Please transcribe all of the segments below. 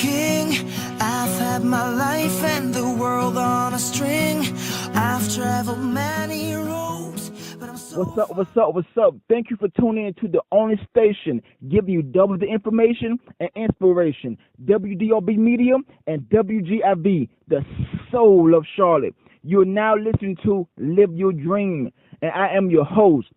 king. I've had my life and the world on a string. I've traveled many roads, but I'm so... What's up? Thank you for tuning in to the only station giving you double the information and inspiration. WDRB Media and WGIV, the soul of Charlotte. You are now listening to Live Your Dream, and I am your host,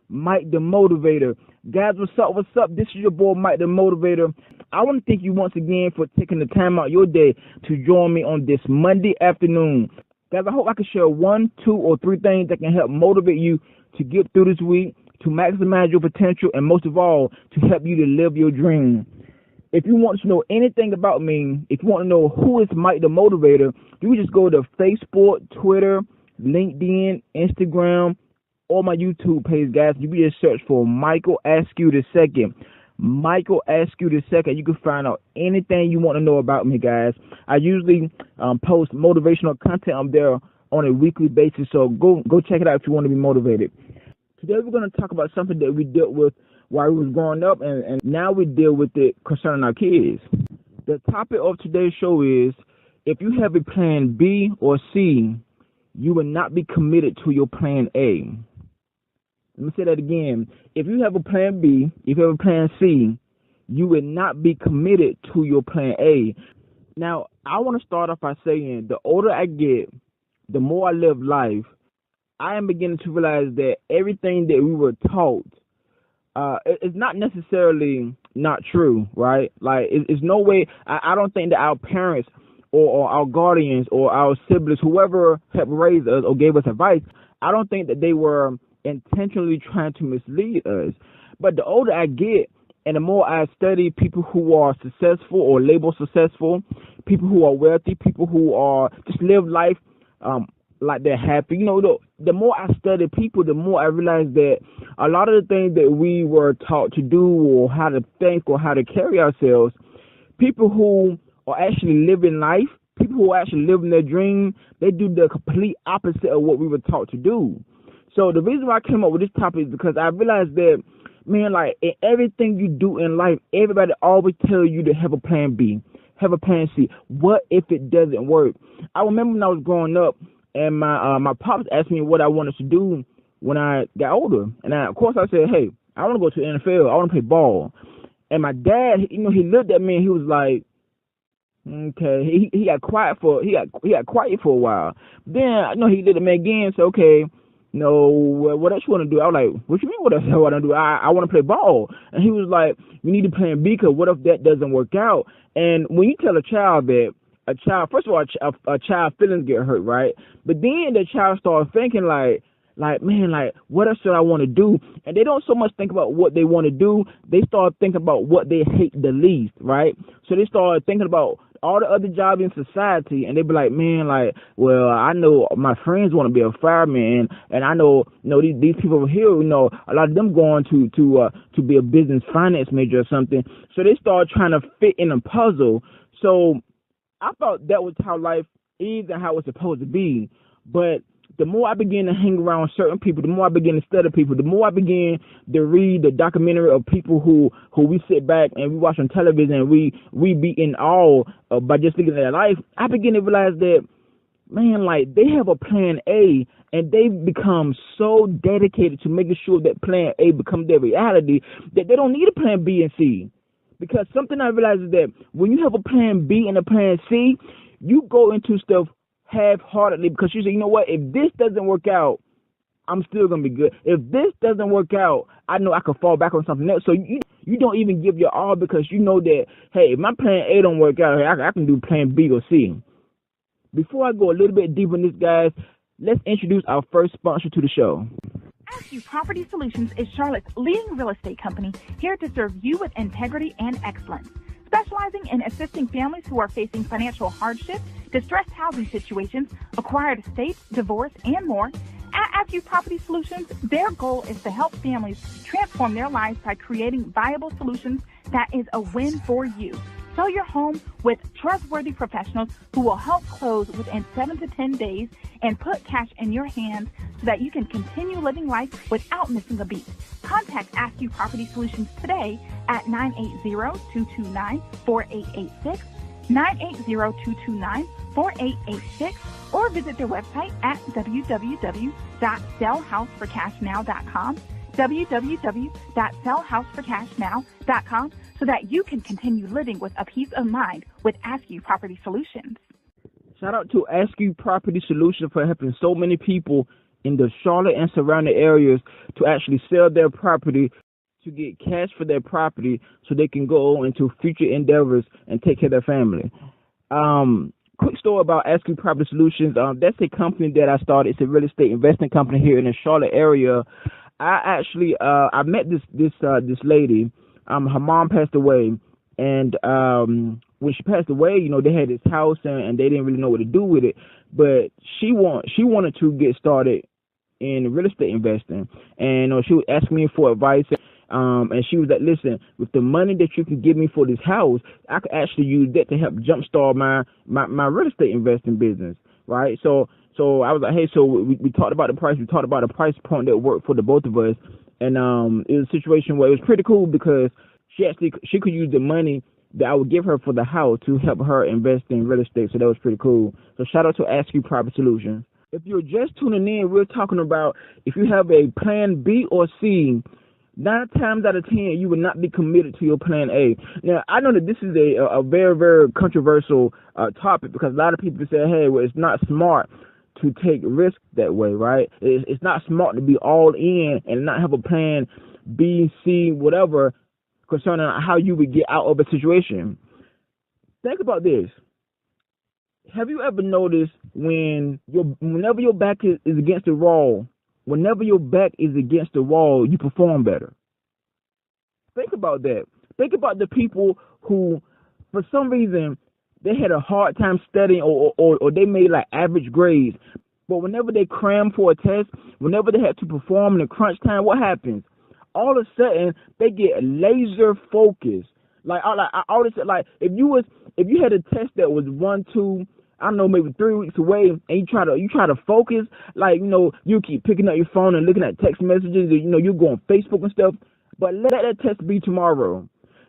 Mike the Motivator. Guys, what's up? This is your boy, Mike the Motivator. I want to thank you once again for taking the time out your day to join me on this Monday afternoon. Guys, I hope I can share 1, 2, or 3 things that can help motivate you to get through this week, to maximize your potential, and most of all, to help you to live your dream. If you want to know anything about me, if you want to know who is Mike the Motivator, you can just go to Facebook, Twitter, LinkedIn, Instagram, or my YouTube page, guys. You can just search for Michael Askew II. Michael Askew II. You can find out anything you want to know about me, guys. I usually post motivational content up there on a weekly basis, so go check it out if you want to be motivated. Today we're going to talk about something that we dealt with while we was growing up, and now we deal with it concerning our kids. The topic of today's show is, if you have a plan B or C, you will not be committed to your plan A. Let me say that again. If you have a plan B, if you have a plan C, you will not be committed to your plan A. Now, I want to start off by saying, the older I get, the more I live life, I am beginning to realize that everything that we were taught is not necessarily not true, right? Like, it's no way, I don't think that our parents or our guardians or our siblings, whoever helped raise us or gave us advice, I don't think that they were intentionally trying to mislead us. But the older I get and the more I study people who are successful or labeled successful, people who are wealthy, people who are just live life like they're happy, you know, the more I study people, the more I realize that a lot of the things that we were taught to do or how to think or how to carry ourselves, people who are actually living life, people who are actually living their dream, they do the complete opposite of what we were taught to do. So the reason why I came up with this topic is because I realized that, man, like in everything you do in life, everybody always tell you to have a plan B, have a plan C. What if it doesn't work? I remember when I was growing up and my pops asked me what I wanted to do when I got older. And of course I said, hey, I want to go to the NFL. I want to play ball. And my dad, you know, he looked at me and he was like, okay. He got quiet for a while. Then you know he looked at me again and said, okay, no, what else you want to do? I was like, what you mean what else I want to do? I want to play ball. And he was like, you need to plan B, because what if that doesn't work out? And when you tell a child that, first of all, a child's feelings get hurt, right? But then the child starts thinking like, man, like, what else should I want to do? And they don't so much think about what they want to do. They start thinking about what they hate the least, right? So they start thinking about all the other jobs in society, and they be like, man, like, well, I know my friends want to be a fireman, and I know, these people over here, you know, a lot of them going to be a business finance major or something. So they start trying to fit in a puzzle. So I thought that was how life is and how it's supposed to be. But the more I begin to hang around certain people, the more I begin to study people, the more I begin to read the documentary of people who we sit back and we watch on television and we be in awe by just looking at their life, I begin to realize that, man, like, they have a plan A and they've become so dedicated to making sure that plan A becomes their reality that they don't need a plan B and C. Because something I realize is that when you have a plan B and a plan C, you go into stuff half-heartedly because you say, you know what, if this doesn't work out, I'm still going to be good. If this doesn't work out, I know I can fall back on something else. So you don't even give your all because you know that, hey, if my plan A don't work out, I can do plan B or C. Before I go a little bit deeper in this, guys, let's introduce our first sponsor to the show. Askew Property Solutions is Charlotte's leading real estate company, here to serve you with integrity and excellence. Specializing in assisting families who are facing financial hardship, distressed housing situations, acquired estates, divorce, and more, at Askew Property Solutions, their goal is to help families transform their lives by creating viable solutions that is a win for you. Sell your home with trustworthy professionals who will help close within 7 to 10 days and put cash in your hands so that you can continue living life without missing a beat. Contact Askew Property Solutions today at 980-229-4886. 980-229-4886 or visit their website at www.sellhouseforcashnow.com, www.sellhouseforcashnow.com, so that you can continue living with a peace of mind with Askew Property Solutions. Shout out to Askew Property Solutions for helping so many people in the Charlotte and surrounding areas to actually sell their property, to get cash for their property so they can go into future endeavors and take care of their family. Quick story about Askew Property Solutions. That's a company that I started. It's a real estate investing company here in the Charlotte area. I met this lady. Her mom passed away, and when she passed away, they had this house and they didn't really know what to do with it. But she wanted to get started in real estate investing, and she was asking me for advice. And she was like, listen, with the money that you can give me for this house, I could actually use that to help jumpstart my real estate investing business, right? So I was like, hey, so we talked about the price. We talked about the price point that worked for the both of us. And it was a situation where it was pretty cool because she could use the money that I would give her for the house to help her invest in real estate. So that was pretty cool. So shout out to Askew Property Solutions. If you're just tuning in, we're talking about if you have a plan B or C, 9 times out of 10, you will not be committed to your plan A. Now, I know that this is a very, very controversial topic because a lot of people say, hey, well, it's not smart to take risk that way, right? It's not smart to be all in and not have a plan B, C, whatever, concerning how you would get out of a situation. Think about this. Have you ever noticed whenever your back is against the wall, you perform better? Think about that. Think about the people who, for some reason, they had a hard time studying or they made like average grades. But whenever they cram for a test, whenever they have to perform in the crunch time, what happens? All of a sudden, they get laser focused. Like if you had a test that was 1, 2, I don't know, maybe 3 weeks away, and you try to focus, like, you keep picking up your phone and looking at text messages, you go on Facebook and stuff, but let that test be tomorrow.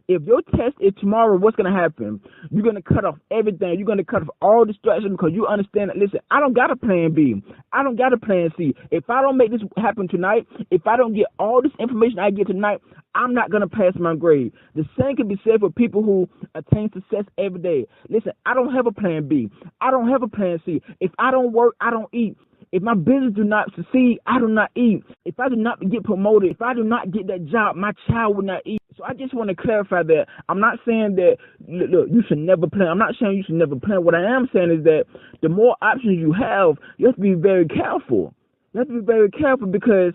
If your test is tomorrow, what's going to happen? You're going to cut off everything. You're going to cut off all distractions because you understand that, listen, I don't got a plan B. I don't got a plan C. If I don't make this happen tonight, if I don't get all this information I get tonight, I'm not going to pass my grade. The same can be said for people who attain success every day. Listen, I don't have a plan B. I don't have a plan C. If I don't work, I don't eat. If my business do not succeed, I do not eat. If I do not get promoted, if I do not get that job, my child will not eat. So I just want to clarify that I'm not saying that, look, you should never plan. I'm not saying you should never plan. What I am saying is that the more options you have to be very careful. You have to be very careful because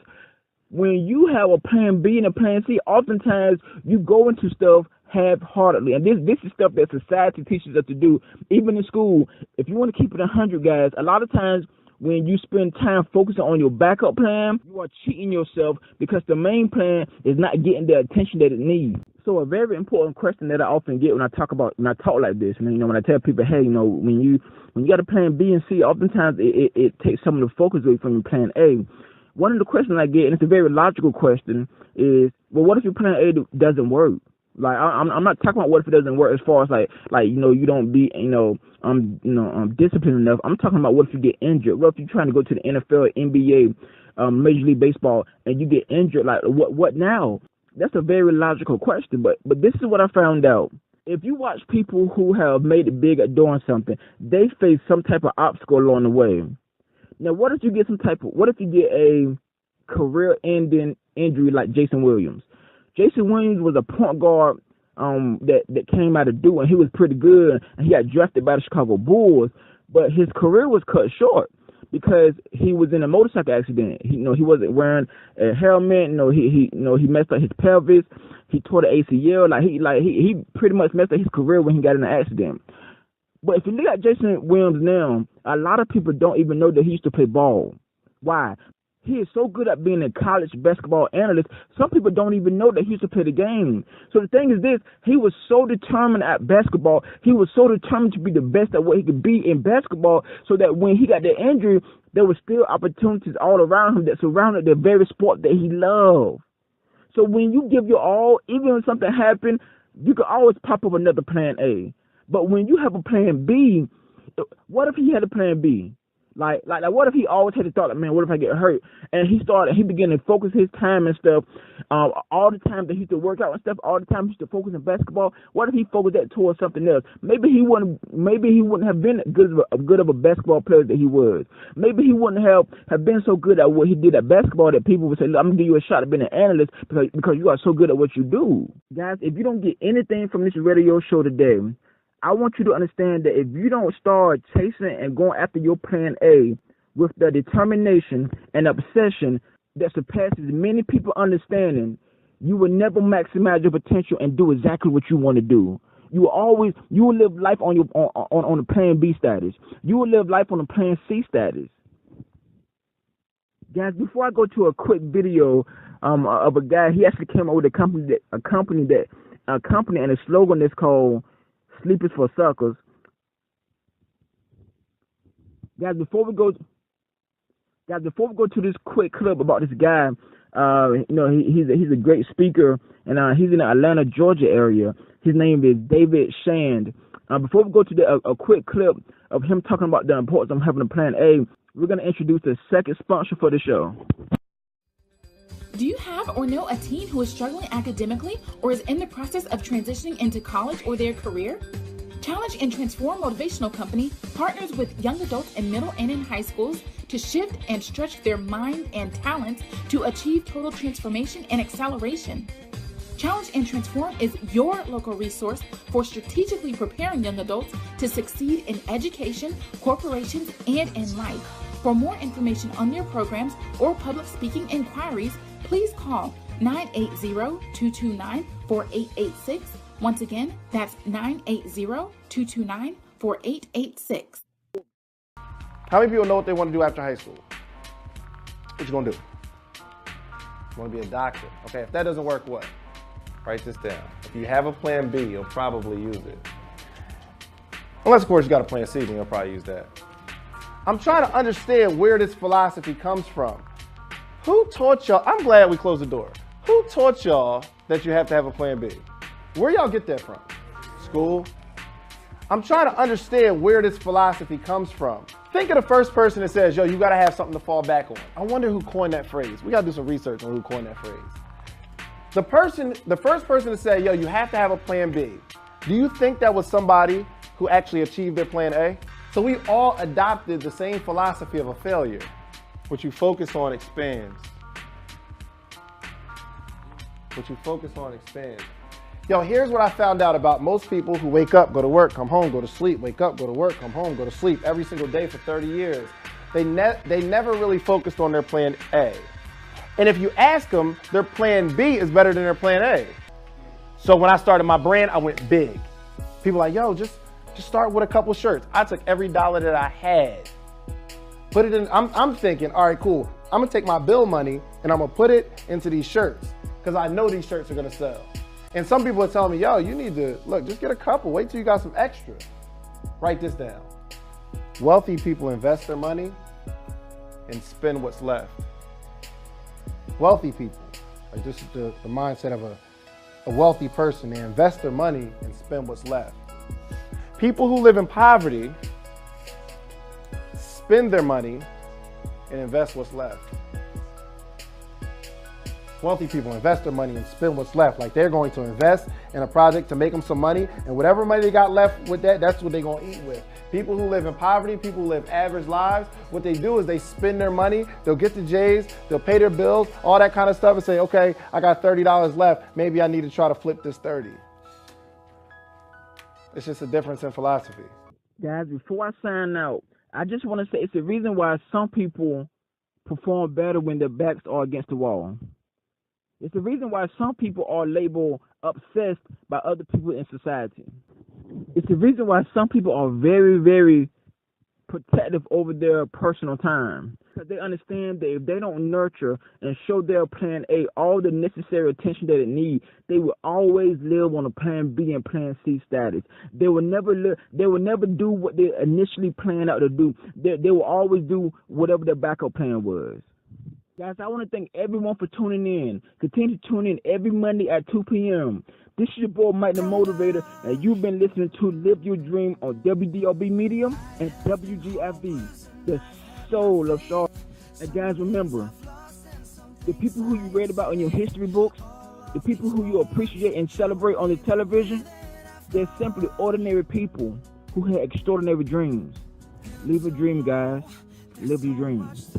when you have a plan B and a plan C, oftentimes you go into stuff half-heartedly. And this is stuff that society teaches us to do. Even in school, if you want to keep it 100, guys, a lot of times when you spend time focusing on your backup plan, you are cheating yourself because the main plan is not getting the attention that it needs. So a very important question that I often get when I talk like this, and when I tell people, hey, when you got a plan B and C, oftentimes it takes some of the focus away from your plan A. One of the questions I get, and it's a very logical question, is, well, what if your plan A doesn't work? Like, I'm not talking about what if it doesn't work as far as you don't be disciplined enough. I'm talking about what if you get injured. What if you're trying to go to the NFL, NBA, Major League Baseball, and you get injured? Like, what now? That's a very logical question. But this is what I found out. If you watch people who have made it big at doing something, they face some type of obstacle along the way. Now, what if you get a career-ending injury like Jason Williams? Jason Williams was a point guard that came out of Duke, and he was pretty good, and he got drafted by the Chicago Bulls, but his career was cut short because he was in a motorcycle accident. He wasn't wearing a helmet. He messed up his pelvis. He tore the ACL. He pretty much messed up his career when he got in an accident. But if you look at Jason Williams now, a lot of people don't even know that he used to play ball. Why? He is so good at being a college basketball analyst, some people don't even know that he used to play the game. So the thing is this, he was so determined at basketball, he was so determined to be the best at what he could be in basketball, so that when he got the injury, there were still opportunities all around him that surrounded the very sport that he loved. So when you give your all, even when something happened, you can always pop up another plan A. But when you have a plan B, what if he had a plan B? Like what if he always had the thought, like, man, what if I get hurt? And he began to focus his time and stuff, all the time that he used to work out and stuff, all the time he used to focus on basketball. What if he focused that towards something else? Maybe he wouldn't have been good of a basketball player that he was. Maybe he wouldn't have been so good at what he did at basketball that people would say, look, I'm gonna give you a shot at being an analyst because you are so good at what you do. Guys, if you don't get anything from this radio show today, I want you to understand that if you don't start chasing and going after your plan A with the determination and obsession that surpasses many people understanding, you will never maximize your potential and do exactly what you want to do. You will live life on the plan B status. You will live life on the plan C status. Guys, before I go to a quick video of a guy, he actually came up with a company and a slogan that's called Sleepers for Suckers. Guys, before we go to this quick clip about this guy, he's a great speaker, and he's in the Atlanta, Georgia area. His name is David Shands. Before we go to a quick clip of him talking about the importance of having a plan A, we're going to introduce the second sponsor for the show. Do you have or know a teen who is struggling academically or is in the process of transitioning into college or their career? Challenge and Transform Motivational Company partners with young adults in middle and in high schools to shift and stretch their mind and talents to achieve total transformation and acceleration. Challenge and Transform is your local resource for strategically preparing young adults to succeed in education, corporations, and in life. For more information on their programs or public speaking inquiries, please call 980-229-4886. Once again, that's 980-229-4886. How many people know what they want to do after high school? What you gonna do? You want to be a doctor. Okay, if that doesn't work, what? Write this down. If you have a plan B, you'll probably use it. Unless, of course, you got a plan C, then you'll probably use that. I'm trying to understand where this philosophy comes from. Who taught y'all? I'm glad we closed the door. Who taught y'all that you have to have a plan B? Where y'all get that from? School? I'm trying to understand where this philosophy comes from. Think of the first person that says, yo, you gotta have something to fall back on. I wonder who coined that phrase. We gotta do some research on who coined that phrase. The first person to say, yo, you have to have a plan B. Do you think that was somebody who actually achieved their plan A? So we all adopted the same philosophy of a failure. What you focus on expands. What you focus on expands. Yo, here's what I found out about most people who wake up, go to work, come home, go to sleep, wake up, go to work, come home, go to sleep every single day for 30 years. They never really focused on their plan A. And if you ask them, their plan B is better than their plan A. So when I started my brand, I went big. People are like, yo, just start with a couple shirts. I took every dollar that I had, put it in. I'm thinking, all right, cool. I'm gonna take my bill money and I'm gonna put it into these shirts because I know these shirts are gonna sell. And some people are telling me, yo, you need to, look, just get a couple. Wait till you got some extra. Write this down. Wealthy people invest their money and spend what's left. Wealthy people, like this is the mindset of a wealthy person. They invest their money and spend what's left. People who live in poverty spend their money and invest what's left. Wealthy people invest their money and spend what's left. Like they're going to invest in a project to make them some money, and whatever money they got left with that, that's what they're going to eat with. People who live in poverty, people who live average lives, what they do is they spend their money, they'll get the J's, they'll pay their bills, all that kind of stuff, and say, okay, I got $30 left. Maybe I need to try to flip this 30. It's just a difference in philosophy. Guys, before I sign out, I just want to say it's the reason why some people perform better when their backs are against the wall. It's the reason why some people are labeled obsessed by other people in society. It's the reason why some people are very, very protective over their personal time. Because they understand that if they don't nurture and show their plan A all the necessary attention that it needs, they will always live on a plan B and plan C status. They will never do what they initially planned out to do. They will always do whatever their backup plan was. Guys, I want to thank everyone for tuning in. Continue to tune in every Monday at 2 p.m. This is your boy Mike the Motivator, and you've been listening to Live Your Dream on WDRB Medium and WGIV, the soul of Charlotte. And guys, remember, the people who you read about in your history books, the people who you appreciate and celebrate on the television, they're simply ordinary people who had extraordinary dreams. Live your dream, guys. Live your dreams.